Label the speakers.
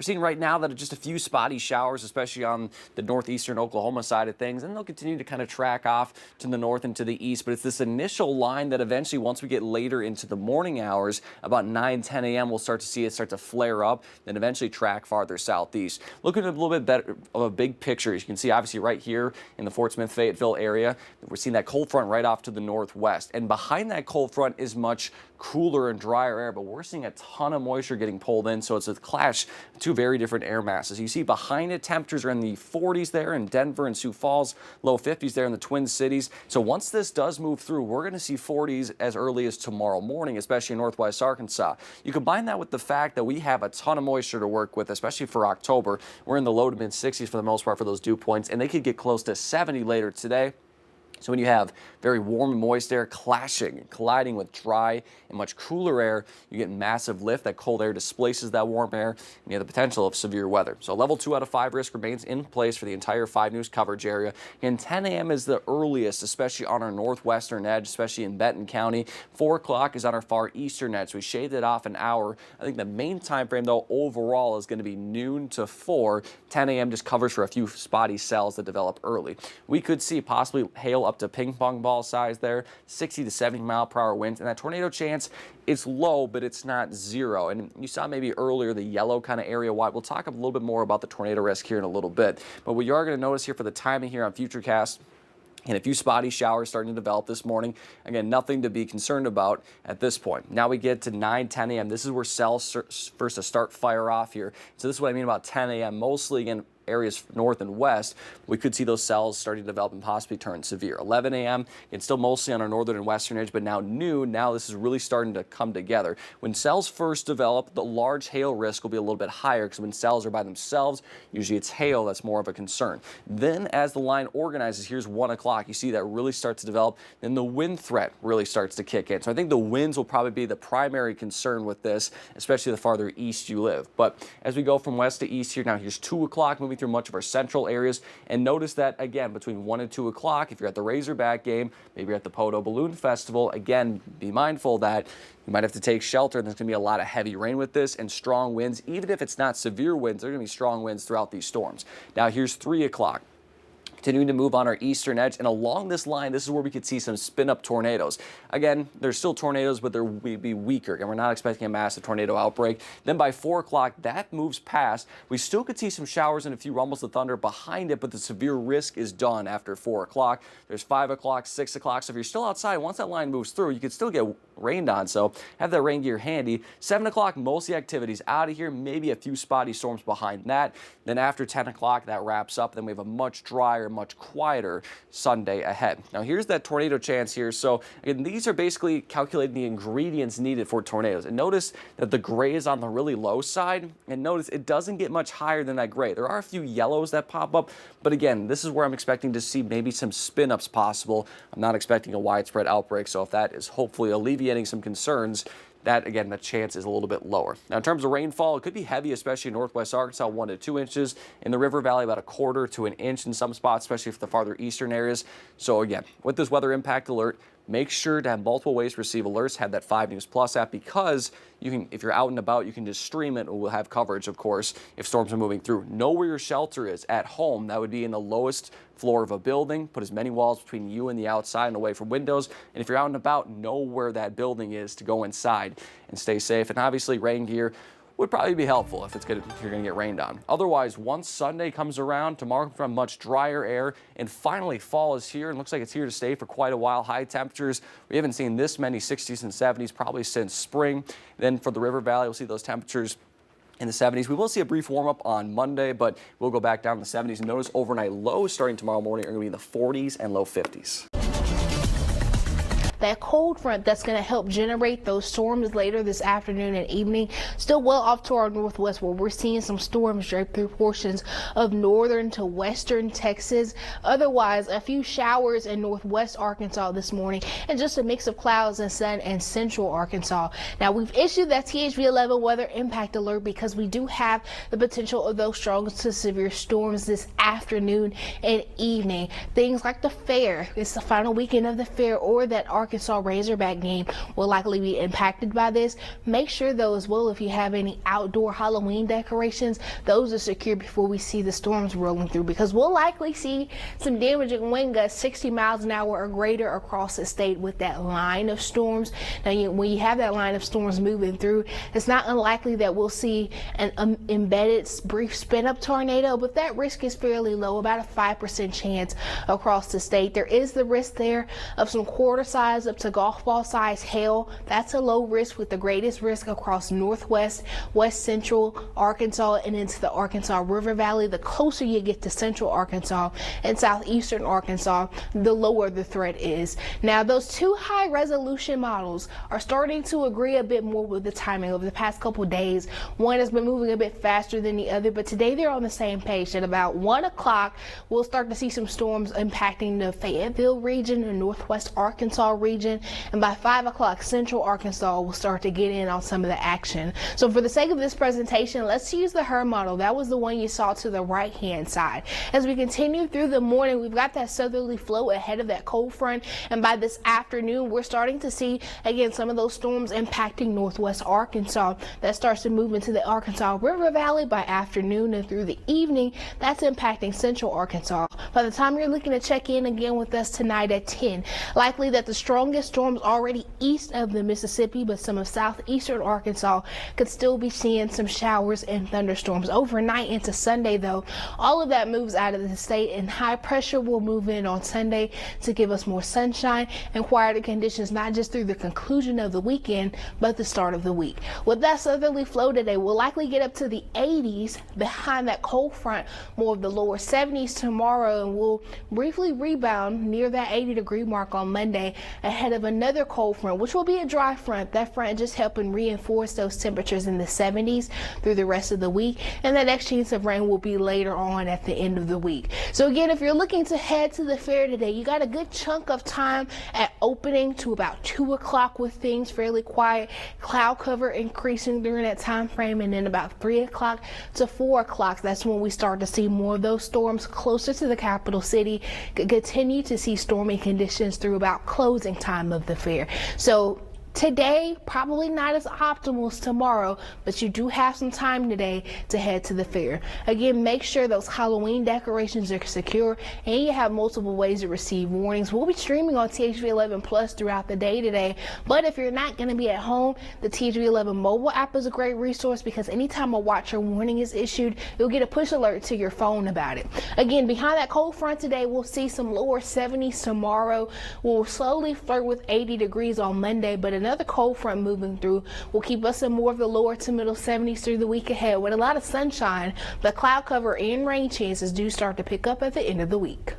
Speaker 1: We're seeing right now that just a few spotty showers, especially on the northeastern Oklahoma side of things, and they'll continue to kind of track off to the north and to the east. But it's this initial line that eventually, once we get later into the morning hours, about 9-10 a.m., we'll start to see it start to flare up, then eventually track farther southeast. Looking at a little bit better of a big picture, as you can see, obviously right here in the Fort Smith Fayetteville area, we're seeing that cold front right off to the northwest, and behind that cold front is much cooler and drier air, but we're seeing a ton of moisture getting pulled in, so it's a clash of two very different air masses. You see behind it, temperatures are in the 40s there in Denver and Sioux Falls, low 50s there in the Twin Cities. So once this does move through, we're going to see 40s as early as tomorrow morning, especially in northwest Arkansas. You combine that with the fact that we have a ton of moisture to work with, especially for October. We're in the low to mid 60s for the most part for those dew points, and they could get close to 70 later today. So when you have very warm and moist air clashing and colliding with dry and much cooler air, you get massive lift. That cold air displaces that warm air, and you have the potential of severe weather. So level 2 out of 5 risk remains in place for the entire 5 News coverage area. And 10 a.m. is the earliest, especially on our northwestern edge, especially in Benton County. 4 o'clock is on our far eastern edge. So we shaved it off an hour. I think the main time frame, though, overall is going to be noon to 4. 10 a.m. just covers for a few spotty cells that develop early. We could see possibly hail up to ping pong ball size there, 60 to 70 mile per hour winds, and that tornado chance, it's low, but it's not zero. And you saw maybe earlier the yellow kind of area wide. We'll talk a little bit more about the tornado risk here in a little bit, but what you are going to notice here for the timing here on Futurecast, and a few spotty showers starting to develop this morning. Again, nothing to be concerned about at this point. Now we get to 9-10 a.m. This is where cells first to start fire off here. So this is what I mean about 10 a.m. Mostly, again, areas north and west, we could see those cells starting to develop and possibly turn severe. 11 a.m., it's still mostly on our northern and western edge, but now noon, now this is really starting to come together. When cells first develop, the large hail risk will be a little bit higher because when cells are by themselves, usually it's hail that's more of a concern. Then as the line organizes, here's 1 o'clock, you see that really starts to develop, then the wind threat really starts to kick in. So I think the winds will probably be the primary concern with this, especially the farther east you live. But as we go from west to east here, now here's 2 o'clock, moving through much of our central areas, and notice that again between 1 and 2 o'clock, if you're at the Razorback game, maybe you're at the Poto Balloon Festival, again be mindful that you might have to take shelter, and there's going to be a lot of heavy rain with this and strong winds. Even if it's not severe winds, there are going to be strong winds throughout these storms. Now here's 3 o'clock. Continuing to move on our eastern edge, and along this line, this is where we could see some spin-up tornadoes. Again, there's still tornadoes, but they'll be weaker, and we're not expecting a massive tornado outbreak. Then by 4 o'clock, that moves past. We still could see some showers and a few rumbles of thunder behind it, but the severe risk is done after 4 o'clock. There's 5 o'clock, 6 o'clock, so if you're still outside, once that line moves through, you could still get rained on, so have that rain gear handy. 7 o'clock, most of the activities out of here, maybe a few spotty storms behind that. Then after 10 o'clock, that wraps up. Then we have a much drier, much quieter Sunday ahead. Now here's that tornado chance here. So again, these are basically calculating the ingredients needed for tornadoes. And notice that the gray is on the really low side. And notice it doesn't get much higher than that gray. There are a few yellows that pop up. But again, this is where I'm expecting to see maybe some spin-ups possible. I'm not expecting a widespread outbreak. So if that is hopefully alleviating some concerns, that, again, the chance is a little bit lower. Now, in terms of rainfall, it could be heavy, especially in northwest Arkansas, 1 to 2 inches. In the River Valley, about 1/4 to an inch in some spots, especially for the farther eastern areas. So, again, with this weather impact alert, make sure to have multiple ways to receive alerts. Have that 5 News Plus app, because you can, if you're out and about, you can just stream it, and we'll have coverage, of course, if storms are moving through. Know where your shelter is at home. That would be in the lowest floor of a building. Put as many walls between you and the outside and away from windows. And if you're out and about, know where that building is to go inside and stay safe. And obviously, rain gear would probably be helpful if you're going to get rained on. Otherwise, once Sunday comes around, tomorrow from much drier air, and finally fall is here, and looks like it's here to stay for quite a while. High temperatures, we haven't seen this many 60s and 70s probably since spring. Then for the River Valley, we'll see those temperatures in the 70s. We will see a brief warm-up on Monday, but we'll go back down to the 70s. And notice overnight lows starting tomorrow morning are going to be in the 40s and low 50s.
Speaker 2: That cold front that's going to help generate those storms later this afternoon and evening. Still well off to our northwest, where we're seeing some storms drape through portions of northern to western Texas. Otherwise, a few showers in northwest Arkansas this morning, and just a mix of clouds and sun in central Arkansas. Now, we've issued that THV 11 weather impact alert because we do have the potential of those strong to severe storms this afternoon and evening. Things like the fair, it's the final weekend of the fair, or that Arkansas Arkansas Razorback game will likely be impacted by this. Make sure though as well, if you have any outdoor Halloween decorations, those are secure before we see the storms rolling through, because we'll likely see some damaging wind gusts 60 miles an hour or greater across the state with that line of storms. Now, when you have that line of storms moving through, it's not unlikely that we'll see an embedded brief spin up tornado, but that risk is fairly low, about a 5% chance across the state. There is the risk there of some quarter size up to golf ball size hail. That's a low risk, with the greatest risk across northwest, west central Arkansas and into the Arkansas River Valley. The closer you get to central Arkansas and southeastern Arkansas, the lower the threat is. Now, those two high resolution models are starting to agree a bit more with the timing over the past couple days. One has been moving a bit faster than the other, but today they're on the same page. At about 1 o'clock, we'll start to see some storms impacting the Fayetteville region and northwest Arkansas region, and by 5 o'clock, central Arkansas will start to get in on some of the action. So for the sake of this presentation, let's use the HER model. That was the one you saw to the right hand side. As we continue through the morning, we've got that southerly flow ahead of that cold front, and by this afternoon we're starting to see again some of those storms impacting northwest Arkansas. That starts to move into the Arkansas River Valley by afternoon, and through the evening that's impacting central Arkansas. By the time you're looking to check in again with us tonight at 10, likely that the strongest storms already east of the Mississippi, but some of southeastern Arkansas could still be seeing some showers and thunderstorms overnight into Sunday. Though all of that moves out of the state, and high pressure will move in on Sunday to give us more sunshine and quieter conditions, not just through the conclusion of the weekend, but the start of the week. With that southerly flow today, we'll likely get up to the 80s behind that cold front, more of the lower 70s tomorrow, and we'll briefly rebound near that 80-degree mark on Monday ahead of another cold front, which will be a dry front. That front just helping reinforce those temperatures in the 70s through the rest of the week, and the next chance of rain will be later on at the end of the week. So again, if you're looking to head to the fair today, you got a good chunk of time at opening to about 2 o'clock with things fairly quiet, cloud cover increasing during that time frame, and then about 3 o'clock to 4 o'clock, that's when we start to see more of those storms closer to the capital city. Continue to see stormy conditions through about closing time of the fair. So today, probably not as optimal as tomorrow, but you do have some time today to head to the fair. Again, make sure those Halloween decorations are secure, and you have multiple ways to receive warnings. We'll be streaming on THV 11 Plus throughout the day today, but if you're not going to be at home, the THV 11 mobile app is a great resource, because anytime a watch or warning is issued, you'll get a push alert to your phone about it. Again, behind that cold front today, we'll see some lower 70s tomorrow. We'll slowly flirt with 80 degrees on Monday, but another cold front moving through will keep us in more of the lower to middle 70s through the week ahead with a lot of sunshine. The cloud cover and rain chances do start to pick up at the end of the week.